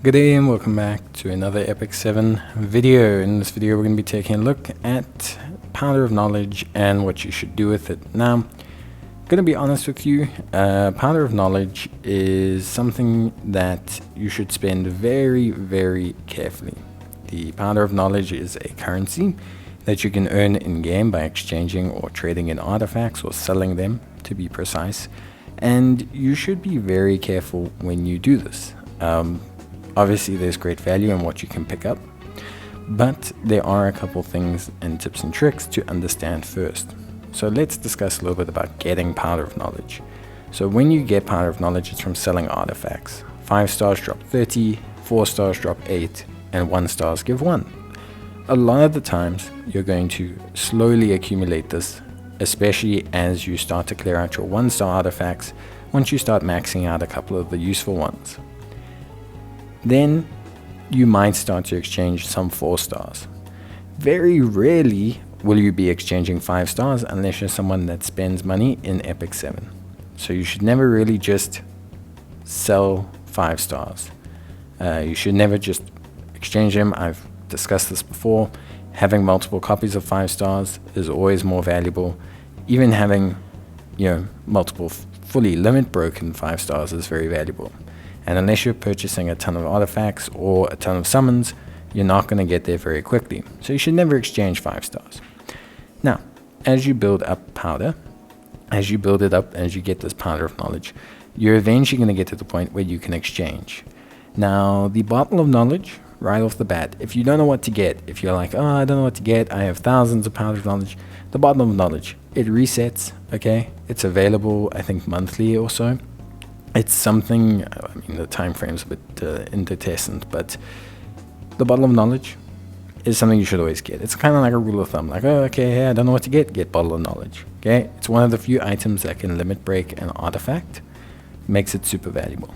Good day and welcome back to another Epic 7 video. In this video we're going to be taking a look at Powder of Knowledge and what you should do with it. Now, I'm going to be honest with you, Powder of Knowledge is something that you should spend very carefully. The Powder of Knowledge is a currency that you can earn in-game by exchanging or trading in artifacts or selling them, to be precise. And you should be very careful when you do this. Obviously there's great value in what you can pick up, but there are a couple things and tips and tricks to understand first. So let's discuss a little bit about getting Powder of Knowledge. So when you get Powder of Knowledge, it's from selling artifacts. 5 stars drop 30, 4 stars drop 8, and 1 stars give 1. A lot of the times you're going to slowly accumulate this, especially as you start to clear out your 1-star artifacts once you start maxing out a couple of the useful ones. Then you might start to exchange some 4 stars. Very rarely will you be exchanging 5 stars unless you're someone that spends money in Epic 7. So you should never really just sell 5 stars. You should never just exchange them. I've discussed this before. Having multiple copies of 5 stars is always more valuable. Even having, multiple fully limit broken 5 stars is very valuable. And unless you're purchasing a ton of artifacts or a ton of summons, you're not going to get there very quickly. So you should never exchange 5 stars. Now, as you build up powder, as you build it up, as you get this Powder of Knowledge, you're eventually going to get to the point where you can exchange. Now, the Bottle of Knowledge, right off the bat, if you don't know what to get, if you're like, I don't know what to get, I have thousands of Powder of Knowledge, the Bottle of Knowledge, it resets, okay? It's available, I think, monthly or so. It's something, the time frame's a bit indecent, but the Bottle of Knowledge is something you should always get. It's kind of like a rule of thumb, like, hey, I don't know what to get Bottle of Knowledge, okay? It's one of the few items that can limit break an artifact, makes it super valuable.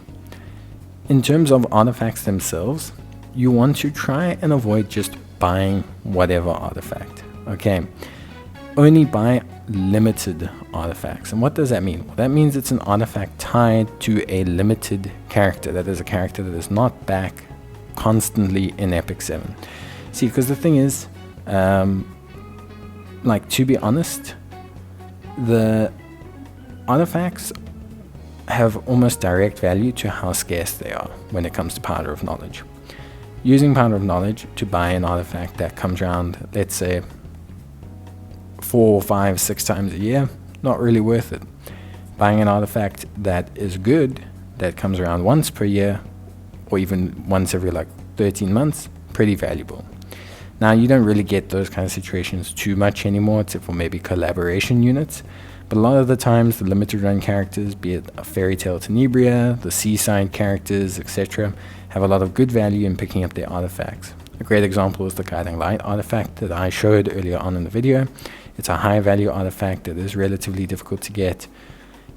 In terms of artifacts themselves, you want to try and avoid just buying whatever artifact, okay? Only buy limited artifacts. And what does that mean? Well, that means it's an artifact tied to a limited character. That is a character that is not back constantly in Epic 7. See, because the thing is, to be honest, the artifacts have almost direct value to how scarce they are when it comes to Powder of Knowledge. Using Powder of Knowledge to buy an artifact that comes around, let's say, 4, 5, 6 times a year, not really worth it. Buying an artifact that is good, that comes around once per year, or even once every 13 months, pretty valuable. Now, you don't really get those kind of situations too much anymore, except for maybe collaboration units. But a lot of the times, the limited run characters, be it a Fairy Tale Tenebria, the Seaside characters, etc., have a lot of good value in picking up their artifacts. A great example is the Guiding Light artifact that I showed earlier on in the video. It's a high value artifact that is relatively difficult to get.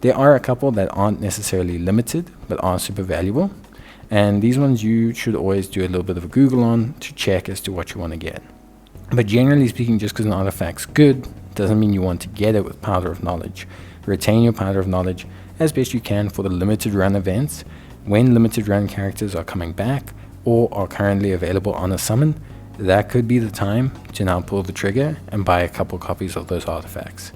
There are a couple that aren't necessarily limited, but are super valuable. And these ones you should always do a little bit of a Google on to check as to what you want to get. But generally speaking, just because an artifact's good, doesn't mean you want to get it with Powder of Knowledge. Retain your Powder of Knowledge as best you can for the limited run events, when limited run characters are coming back or are currently available on a summon. That could be the time to now pull the trigger and buy a couple copies of those artifacts.